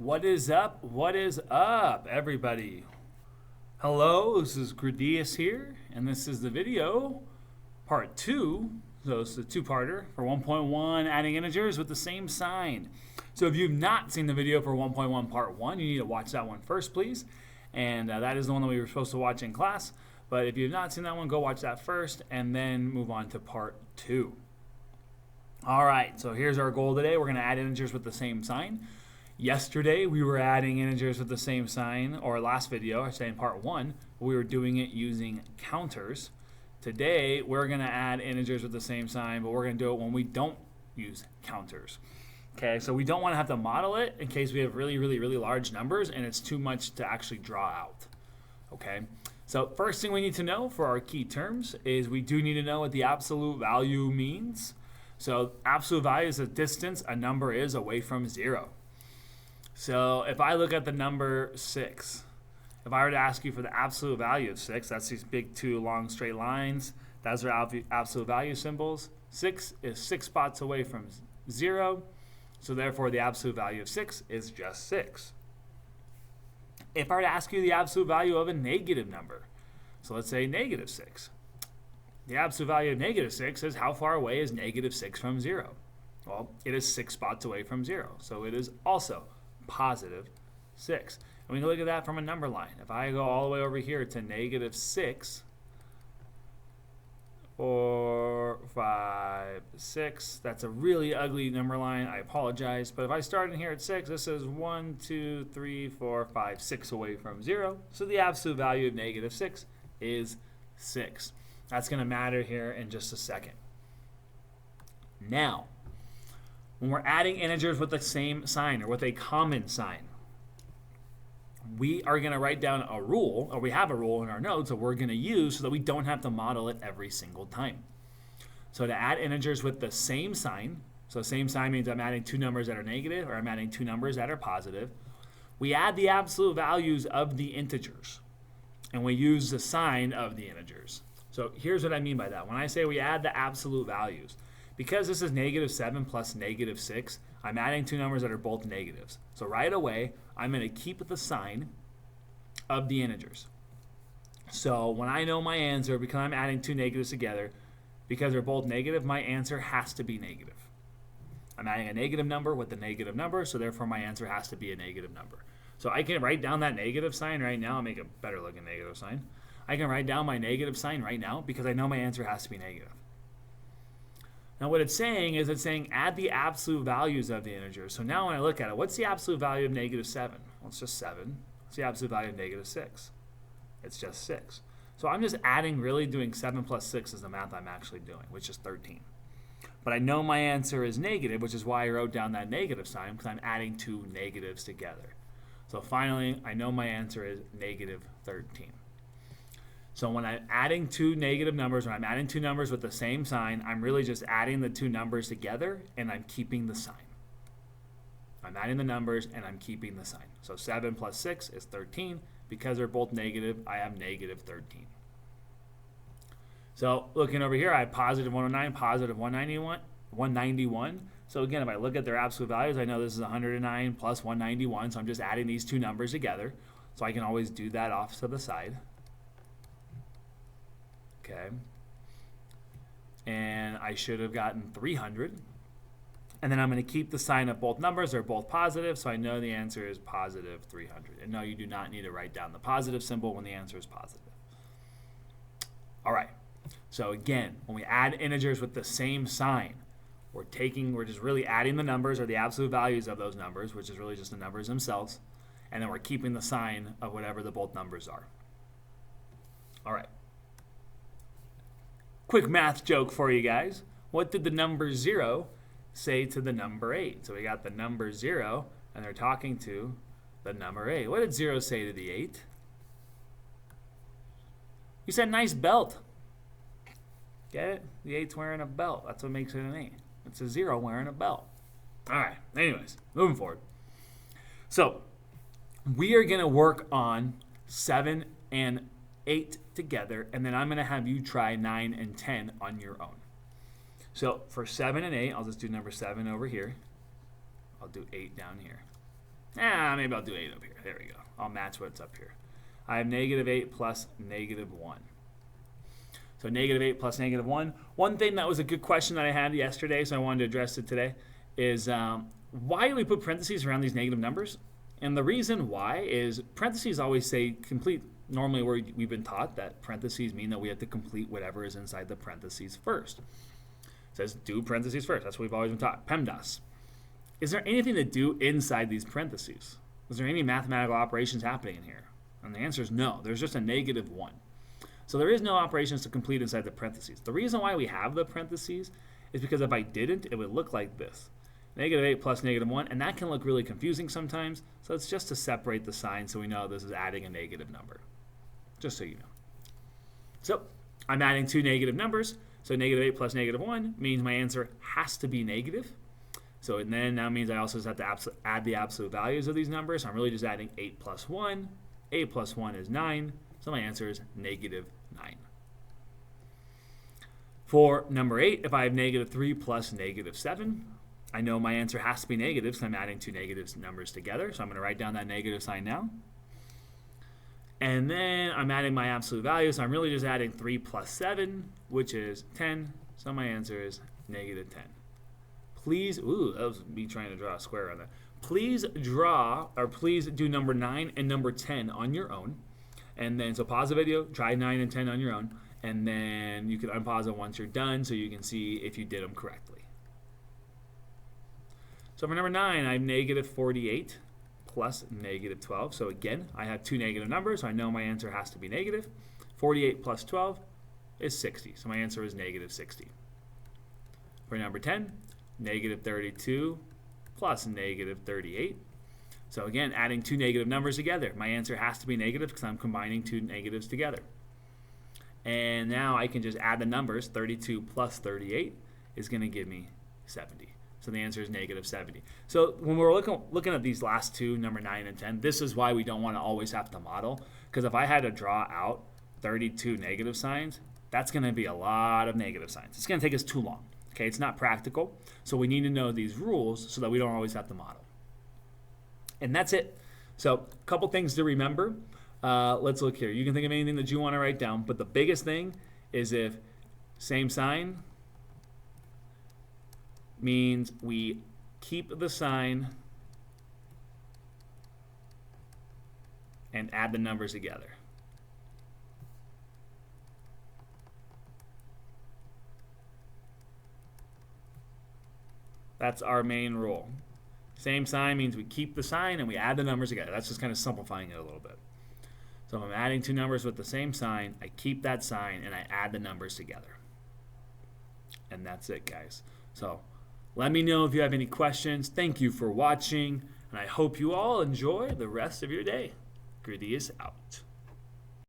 What is up? What is up, everybody? Hello, this is Gradius here, and this is the video, part 2. So it's a two-parter for 1.1, adding integers with the same sign. So if you've not seen the video for 1.1 part 1, you need to watch that one first, please. And that is the one that we were supposed to watch in class. But if you've not seen that one, go watch that first, and then move on to part 2. All right, so here's our goal today. We're going to add integers with the same sign. Yesterday, we were adding integers with the same sign, or last video, I say in part 1, we were doing it using counters. Today, we're going to add integers with the same sign, but we're going to do it when we don't use counters. Okay, so we don't want to have to model it in case we have really large numbers and it's too much to actually draw out. Okay, so first thing we need to know for our key terms is we do need to know what the absolute value means. So absolute value is the distance a number is away from 0. So if I look at the number 6, if I were to ask you for the absolute value of 6, that's these big two long straight lines. That's our absolute value symbols. 6 is 6 spots away from 0. So therefore, the absolute value of 6 is just 6. If I were to ask you the absolute value of a negative number, so let's say negative 6. The absolute value of negative 6 is how far away is negative 6 from 0? Well, it is 6 spots away from 0. So it is also positive 6. And we can look at that from a number line. If I go all the way over here to negative 6, 4, 5, 6, that's a really ugly number line. I apologize. But if I start in here at 6, this is 1, 2, 3, 4, 5, 6 away from 0. So the absolute value of negative 6 is 6. That's going to matter here in just a second. Now, when we're adding integers with the same sign or with a common sign, we are going to write down a rule, or we have a rule in our notes that we're going to use so that we don't have to model it every single time. So to add integers with the same sign, so same sign means I'm adding two numbers that are negative or I'm adding two numbers that are positive, we add the absolute values of the integers and we use the sign of the integers. So here's what I mean by that. When I say we add the absolute values, because this is negative 7 plus negative 6, I'm adding two numbers that are both negatives. So right away, I'm going to keep the sign of the integers. So when I know my answer, because I'm adding two negatives together, because they're both negative, my answer has to be negative. I'm adding a negative number with a negative number, so therefore my answer has to be a negative number. So I can write down that negative sign right now. I'll make a better looking negative sign. I can write down my negative sign right now because I know my answer has to be negative. Now what it's saying is it's saying add the absolute values of the integers. So now when I look at it, what's the absolute value of negative 7? Well, it's just 7. What's the absolute value of negative 6? It's just 6. So I'm just adding, really doing 7 plus 6 is the math I'm actually doing, which is 13. But I know my answer is negative, which is why I wrote down that negative sign, because I'm adding two negatives together. So finally, I know my answer is negative 13. So when I'm adding two negative numbers, when I'm adding two numbers with the same sign, I'm really just adding the two numbers together and I'm keeping the sign. I'm adding the numbers and I'm keeping the sign. So 7 plus 6 is 13. Because they're both negative, I have negative 13. So looking over here, I have positive 109, positive 191. So again, if I look at their absolute values, I know this is 109 plus 191. So I'm just adding these two numbers together. So I can always do that off to the side. Okay, and I should have gotten 300. And then I'm going to keep the sign of both numbers. They're both positive, so I know the answer is positive 300. And no, you do not need to write down the positive symbol when the answer is positive. All right, so again, when we add integers with the same sign, we're just really adding the numbers or the absolute values of those numbers, which is really just the numbers themselves, and then we're keeping the sign of whatever the both numbers are. All right. Quick math joke for you guys. What did the number 0 say to the number 8? So we got the number 0, and they're talking to the number 8. What did 0 say to the 8? You said nice belt. Get it? The 8's wearing a belt. That's what makes it an 8. It's a 0 wearing a belt. All right. Anyways, moving forward. So we are going to work on 7 and 8 together, and then I'm going to have you try 9 and 10 on your own. So for 7 and 8, I'll just do number 7 over here. I'll do 8 down here. Maybe I'll do 8 up here. There we go. I'll match what's up here. I have -8 plus -1. So -8 plus -1. One thing that was a good question that I had yesterday, so I wanted to address it today, is why do we put parentheses around these negative numbers? And the reason why is parentheses always say complete. Normally we've been taught that parentheses mean that we have to complete whatever is inside the parentheses first. It says do parentheses first. That's what we've always been taught. PEMDAS. Is there anything to do inside these parentheses? Is there any mathematical operations happening in here? And the answer is no. There's just a -1. So there is no operations to complete inside the parentheses. The reason why we have the parentheses is because if I didn't, it would look like this. -8 plus -1, and that can look really confusing sometimes. So it's just to separate the signs so we know this is adding a negative number. Just so you know. So I'm adding two negative numbers. So -8 plus -1 means my answer has to be negative. So and then now means I also just have to add the absolute values of these numbers. I'm really just adding 8 plus 1. 8 plus 1 is 9. So my answer is -9. For number 8, if I have -3 plus -7, I know my answer has to be negative, so I'm adding two negative numbers together. So I'm going to write down that negative sign now. And then I'm adding my absolute value, so I'm really just adding 3 plus 7, which is 10. So my answer is -10. Please, that was me trying to draw a square on that. Please do number 9 and number 10 on your own. And then, so pause the video, try 9 and 10 on your own, and then you can unpause it once you're done so you can see if you did them correctly. So for number 9, I have -48 plus -12. So again, I have two negative numbers, so I know my answer has to be negative. 48 plus 12 is 60, so my answer is -60. For number 10, -32 plus -38. So again, adding two negative numbers together. My answer has to be negative because I'm combining two negatives together. And now I can just add the numbers. 32 plus 38 is going to give me 70. So the answer is -70. So when we're looking at these last two, number 9 and 10, this is why we don't want to always have to model. Because if I had to draw out 32 negative signs, that's going to be a lot of negative signs. It's going to take us too long. Okay, it's not practical. So we need to know these rules so that we don't always have to model. And that's it. So a couple things to remember. Let's look here. You can think of anything that you want to write down, but the biggest thing is if same sign means we keep the sign and add the numbers together. That's our main rule. Same sign means we keep the sign and we add the numbers together. That's just kind of simplifying it a little bit. So if I'm adding two numbers with the same sign, I keep that sign and I add the numbers together. And that's it, guys. So let me know if you have any questions. Thank you for watching, and I hope you all enjoy the rest of your day. Gritty is out.